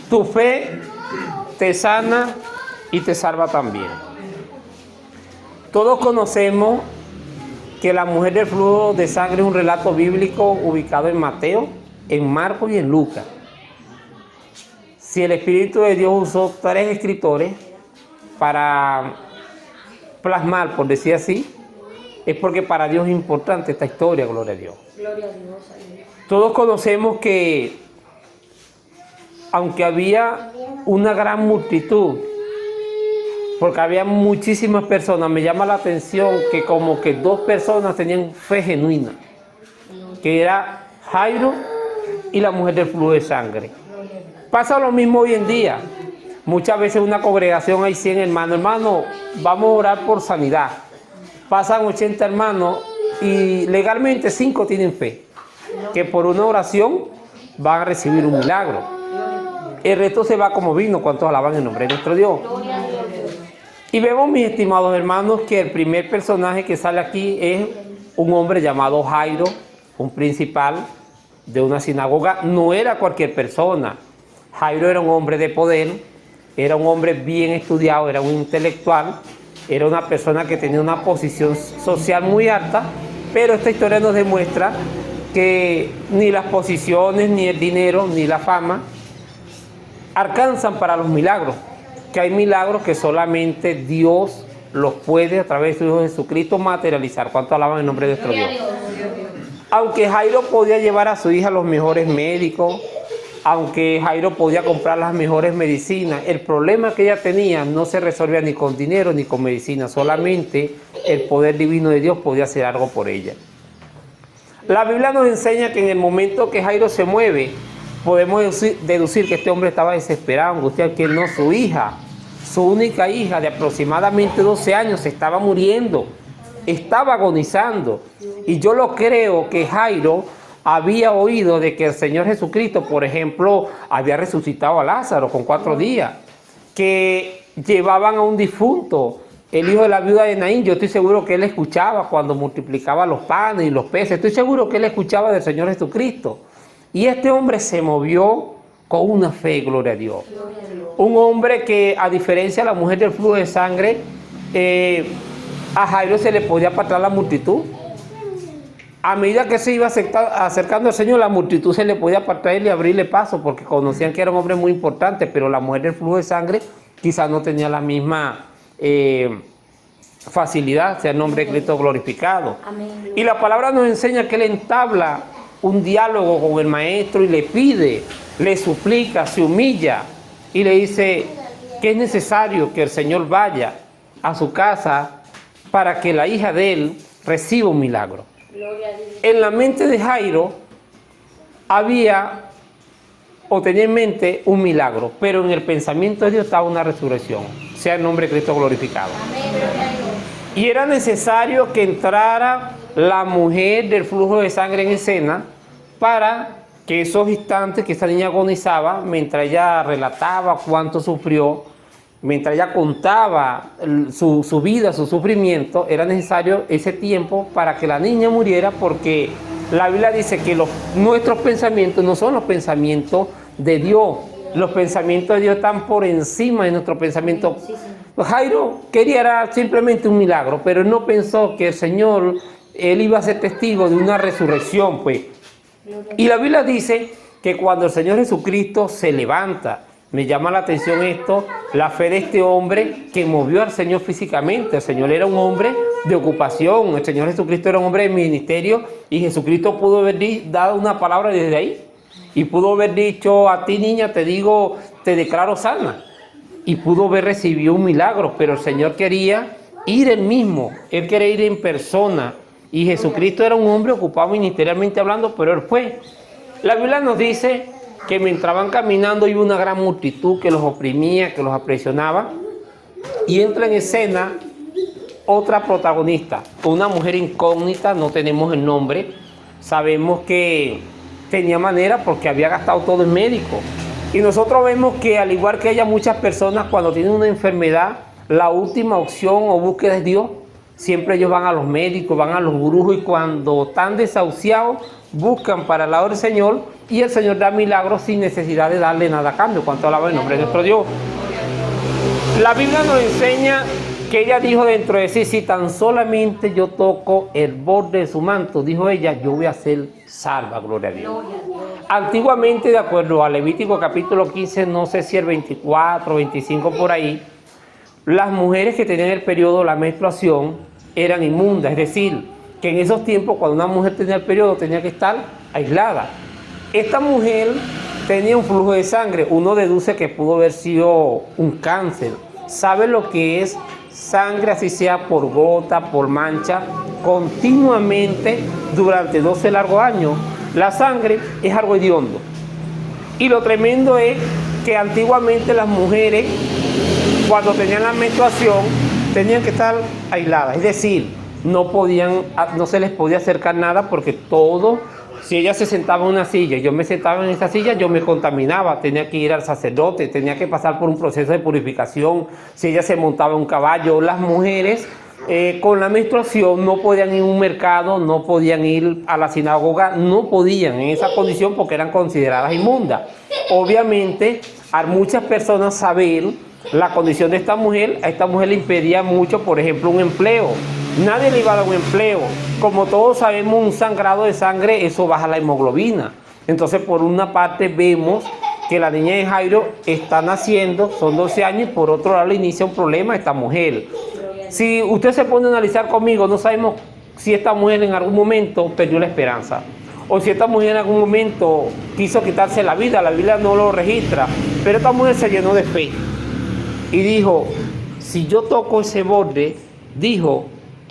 Tu fe te sana y te salva también. Todos conocemos que la mujer del flujo de sangre es un relato bíblico ubicado en Mateo, en Marcos y en Lucas. Si el Espíritu de Dios usó 3 escritores para plasmar, por decir así, es porque para Dios es importante esta historia, gloria a Dios. Gloria a Dios. Todos conocemos que, aunque había una gran multitud, porque había muchísimas personas, me llama la atención que como que 2 personas tenían fe genuina, que era Jairo y la mujer del flujo de sangre. Pasa lo mismo hoy en día. Muchas veces en una congregación hay 100 hermanos. Hermano, vamos a orar por sanidad. Pasan 80 hermanos y legalmente 5 tienen fe, que por una oración van a recibir un milagro. El resto se va como vino. ¿Cuántos alaban el nombre de nuestro Dios? Y vemos, mis estimados hermanos, que el primer personaje que sale aquí es un hombre llamado Jairo, un principal de una sinagoga. No era cualquier persona. Jairo era un hombre de poder, era un hombre bien estudiado, era un intelectual, era una persona que tenía una posición social muy alta, pero esta historia nos demuestra que ni las posiciones, ni el dinero, ni la fama alcanzan para los milagros, que hay milagros que solamente Dios los puede a través de su Hijo Jesucristo materializar. ¿Cuánto alaban el nombre de nuestro Dios? Aunque Jairo podía llevar a su hija a los mejores médicos, aunque Jairo podía comprar las mejores medicinas, el problema que ella tenía no se resolvía ni con dinero ni con medicina, solamente el poder divino de Dios podía hacer algo por ella. La Biblia nos enseña que en el momento que Jairo se mueve, podemos deducir que este hombre estaba desesperado, angustiado, que no, su hija, su única hija de aproximadamente 12 años, estaba muriendo, estaba agonizando. Y yo lo creo que Jairo había oído de que el Señor Jesucristo, por ejemplo, había resucitado a Lázaro con 4 días, que llevaban a un difunto, el hijo de la viuda de Naín. Yo estoy seguro que él escuchaba cuando multiplicaba los panes y los peces, estoy seguro que él escuchaba del Señor Jesucristo. Y este hombre se movió con una fe, gloria a Dios. Un hombre que, a diferencia de la mujer del flujo de sangre, a Jairo se le podía apartar la multitud. A medida que se iba acercando al Señor, la multitud se le podía apartar y abrirle paso, porque conocían que era un hombre muy importante, pero la mujer del flujo de sangre quizás no tenía la misma facilidad, sea el nombre de Cristo glorificado. Amén. Y la palabra nos enseña que él entabla un diálogo con el maestro y le pide, le suplica, se humilla y le dice que es necesario que el Señor vaya a su casa para que la hija de él reciba un milagro. En la mente de Jairo había o tenía en mente un milagro, pero en el pensamiento de Dios estaba una resurrección, sea el nombre de Cristo glorificado. Y era necesario que entrara la mujer del flujo de sangre en escena para que esos instantes que esa niña agonizaba, mientras ella relataba cuánto sufrió, mientras ella contaba su vida, su sufrimiento, era necesario ese tiempo para que la niña muriera, porque la Biblia dice que nuestros pensamientos no son los pensamientos de Dios. Los pensamientos de Dios están por encima de nuestro pensamiento. Jairo quería simplemente un milagro, pero él no pensó que el Señor, él iba a ser testigo de una resurrección, pues. Y la Biblia dice que cuando el Señor Jesucristo se levanta, me llama la atención esto, la fe de este hombre que movió al Señor físicamente. El Señor era un hombre de ocupación, el Señor Jesucristo era un hombre de ministerio, y Jesucristo pudo haber dado una palabra desde ahí, y pudo haber dicho: a ti, niña, te digo, te declaro sana, y pudo haber recibido un milagro, pero el Señor quería ir él mismo, él quería ir en persona, y Jesucristo era un hombre ocupado ministerialmente hablando, pero él fue. La Biblia nos dice que mientras van caminando hay una gran multitud que los oprimía, que los apresionaba, y entra en escena otra protagonista, una mujer incógnita, no tenemos el nombre, sabemos que tenía manera porque había gastado todo en médico. Y nosotros vemos que, al igual que ella, muchas personas cuando tienen una enfermedad, la última opción o búsqueda es Dios. Siempre ellos van a los médicos, van a los brujos y cuando están desahuciados buscan para el lado del Señor y el Señor da milagros sin necesidad de darle nada a cambio. Cuanto alaba el nombre de nuestro Dios. La Biblia nos enseña que ella dijo dentro de sí, si tan solamente yo toco el borde de su manto, dijo ella, yo voy a ser salva, gloria a Dios. Antiguamente, de acuerdo a Levítico capítulo 15, no sé si el 24, 25 por ahí, las mujeres que tenían el periodo, la menstruación, eran inmundas, es decir, que en esos tiempos cuando una mujer tenía el periodo tenía que estar aislada. Esta mujer tenía un flujo de sangre, uno deduce que pudo haber sido un cáncer. ¿Sabe lo que es sangre, así sea por gota, por mancha, continuamente durante 12 largos años? La sangre es algo hediondo. Y lo tremendo es que antiguamente las mujeres, cuando tenían la menstruación, tenían que estar aisladas. Es decir, no se les podía acercar nada porque todo, si ella se sentaba en una silla y yo me sentaba en esa silla, yo me contaminaba, tenía que ir al sacerdote, tenía que pasar por un proceso de purificación. Si ella se montaba en un caballo, las mujeres con la menstruación no podían ir a un mercado, no podían ir a la sinagoga, no podían en esa condición porque eran consideradas inmundas. Obviamente, a muchas personas saber la condición de esta mujer, a esta mujer le impedía mucho, por ejemplo, un empleo. Nadie le iba a dar un empleo. Como todos sabemos, un sangrado de sangre, eso baja la hemoglobina. Entonces, por una parte vemos que la niña de Jairo está naciendo, son 12 años, y por otro lado le inicia un problema a esta mujer. Si usted se pone a analizar conmigo, no sabemos si esta mujer en algún momento perdió la esperanza, o si esta mujer en algún momento quiso quitarse la vida. La Biblia no lo registra, pero esta mujer se llenó de fe y dijo, si yo toco ese borde, dijo,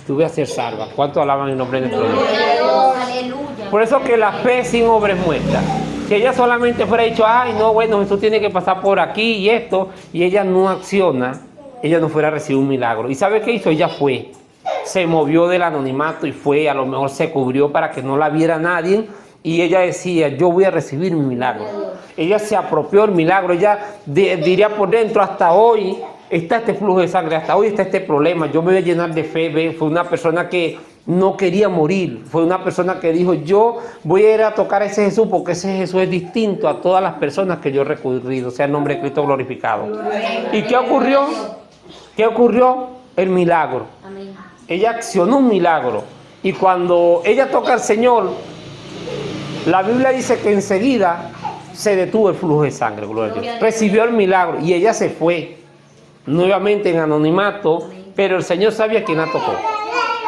tú voy a ser salva. ¿Cuánto alaban el nombre de nuestro Dios? Por eso que la fe sin obra es muerta. Si ella solamente fuera dicho, ay, no, bueno, Jesús tiene que pasar por aquí y esto, y ella no acciona, ella no fuera a recibir un milagro. ¿Y sabe qué hizo? Ella fue, se movió del anonimato y fue, a lo mejor se cubrió para que no la viera nadie, y ella decía, yo voy a recibir mi milagro. Ella se apropió del milagro, ella diría por dentro, hasta hoy está este flujo de sangre, hasta hoy está este problema, yo me voy a llenar de fe. Fue una persona que no quería morir, fue una persona que dijo, yo voy a ir a tocar a ese Jesús porque ese Jesús es distinto a todas las personas que yo he recurrido, sea el nombre de Cristo glorificado. ¿Y qué ocurrió? ¿Qué ocurrió? El milagro. Ella accionó un milagro y cuando ella toca al Señor, la Biblia dice que enseguida se detuvo el flujo de sangre, gloria a Dios. Recibió el milagro y ella se fue nuevamente en anonimato, pero el Señor sabía quién la tocó.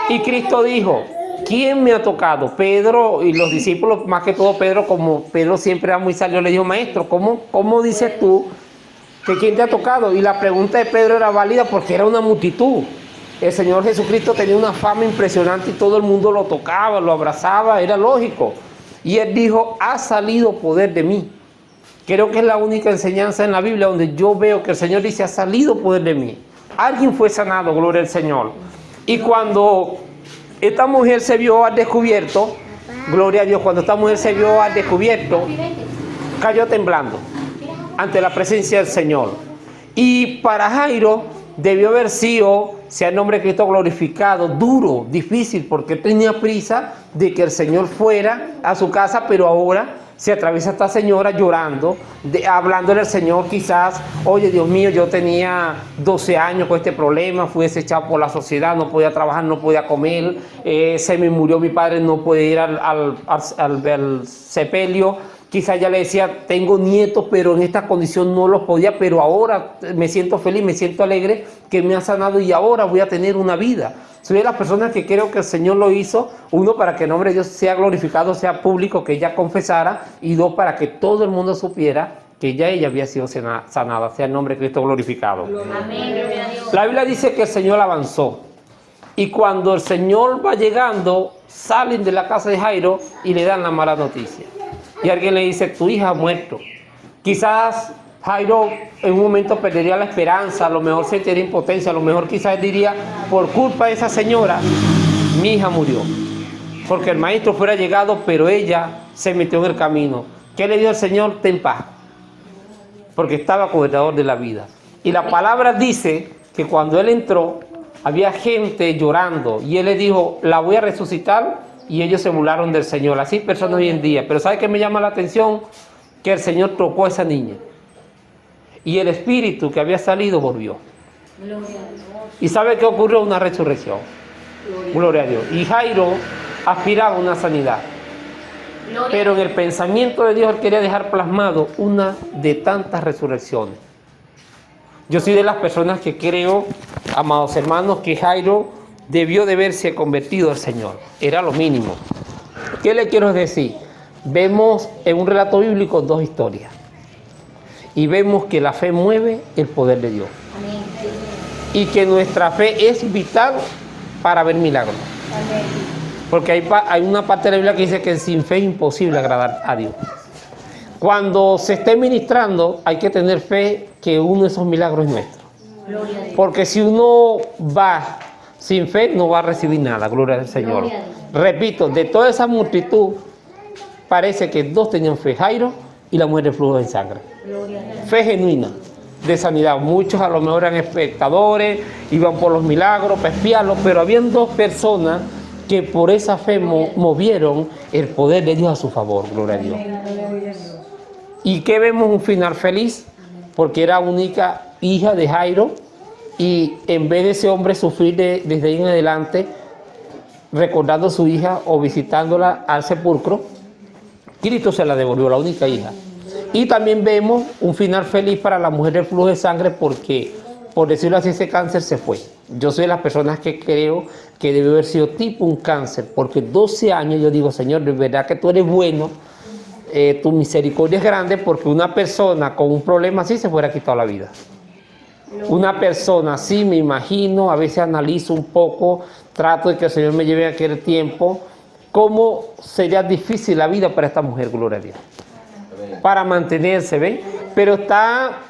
Y Cristo dijo, ¿quién me ha tocado? Pedro y los discípulos, más que todo Pedro, como Pedro siempre era muy sabio, le dijo, maestro, ¿cómo dices tú que quién te ha tocado? Y la pregunta de Pedro era válida porque era una multitud. El Señor Jesucristo tenía una fama impresionante y todo el mundo lo tocaba, lo abrazaba, era lógico. Y él dijo, ha salido poder de mí. Creo que es la única enseñanza en la Biblia donde yo veo que el Señor dice, ha salido poder de mí. Alguien fue sanado, gloria al Señor. Y cuando esta mujer se vio al descubierto, gloria a Dios, cuando esta mujer se vio al descubierto, cayó temblando ante la presencia del Señor. Y para Jairo debió haber sido, sea el nombre de Cristo glorificado, duro, difícil, porque tenía prisa de que el Señor fuera a su casa, pero ahora se atraviesa esta señora llorando, hablándole al Señor quizás, oye, Dios mío, yo tenía 12 años con este problema, fui desechado por la sociedad, no podía trabajar, no podía comer, se me murió mi padre, no pude ir al sepelio. Quizás ya le decía, tengo nietos, pero en esta condición no los podía, pero ahora me siento feliz, me siento alegre que me ha sanado y ahora voy a tener una vida. Soy de las personas que creo que el Señor lo hizo, uno, para que el nombre de Dios sea glorificado, sea público, que ella confesara, y dos, para que todo el mundo supiera que ya ella había sido sanada, sea el nombre de Cristo glorificado. Amén. La Biblia dice que el Señor avanzó, y cuando el Señor va llegando, salen de la casa de Jairo y le dan la mala noticia. Y alguien le dice, tu hija ha muerto. Quizás Jairo en un momento perdería la esperanza, a lo mejor sentiría impotencia, a lo mejor quizás diría, por culpa de esa señora, mi hija murió. Porque el maestro fuera llegado, pero ella se metió en el camino. ¿Qué le dio el Señor? Ten paz. Porque estaba gobernador de la vida. Y la palabra dice que cuando él entró, había gente llorando y él le dijo, la voy a resucitar, y ellos se burlaron del Señor. Así personas hoy en día. Pero ¿sabe qué me llama la atención? Que el Señor tocó a esa niña y el espíritu que había salido volvió. ¿Y sabe qué ocurrió? Una resurrección. Gloria a Dios. Y Jairo aspiraba a una sanidad. Pero en el pensamiento de Dios él quería dejar plasmado una de tantas resurrecciones. Yo soy de las personas que creo, amados hermanos, que Jairo debió de haberse convertido al Señor. Era lo mínimo. ¿Qué le quiero decir? Vemos en un relato bíblico dos historias. Y vemos que la fe mueve el poder de Dios. Amén. Y que nuestra fe es vital para ver milagros. Amén. Porque hay una parte de la Biblia que dice que sin fe es imposible agradar a Dios. Cuando se esté ministrando, hay que tener fe que uno de esos milagros es nuestro. Porque si uno va sin fe, no va a recibir nada. Gloria al Señor. Repito, de toda esa multitud, parece que dos tenían fe, Jairo y la mujer de flujo de sangre. Fe genuina, de sanidad. Muchos a lo mejor eran espectadores, iban por los milagros, para espiarlos, pero habían dos personas que por esa fe movieron el poder de Dios a su favor. Gloria a Dios. ¿Y qué vemos? Un final feliz, porque era única hija de Jairo, y en vez de ese hombre sufrir desde ahí en adelante, recordando a su hija o visitándola al sepulcro, Cristo se la devolvió, la única hija. Y también vemos un final feliz para la mujer del flujo de sangre, porque, por decirlo así, ese cáncer se fue. Yo soy de las personas que creo que debe haber sido tipo un cáncer, porque 12 años yo digo, Señor, de verdad que tú eres bueno, tu misericordia es grande, porque una persona con un problema así se fuera quitado la vida. Una persona así, me imagino, a veces analizo un poco, trato de que el Señor me lleve a aquel tiempo, cómo sería difícil la vida para esta mujer, gloria a Dios, para mantenerse, ¿ven? Pero está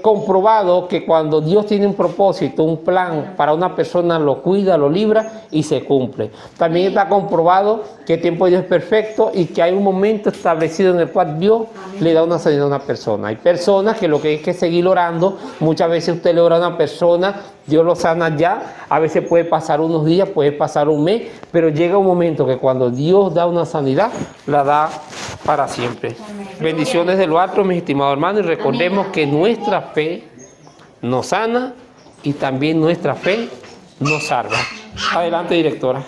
comprobado que cuando Dios tiene un propósito, un plan para una persona, lo cuida, lo libra y se cumple. También está comprobado que el tiempo de Dios es perfecto y que hay un momento establecido en el cual Dios le da una sanidad a una persona. Hay personas que lo que hay que seguir orando. Muchas veces usted le ora a una persona, Dios lo sana ya. A veces puede pasar unos días, puede pasar un mes, pero llega un momento que cuando Dios da una sanidad, la da para siempre. Bendiciones de lo alto, mis estimados hermanos, y recordemos que nuestra fe nos sana y también nuestra fe nos salva. Adelante, directora.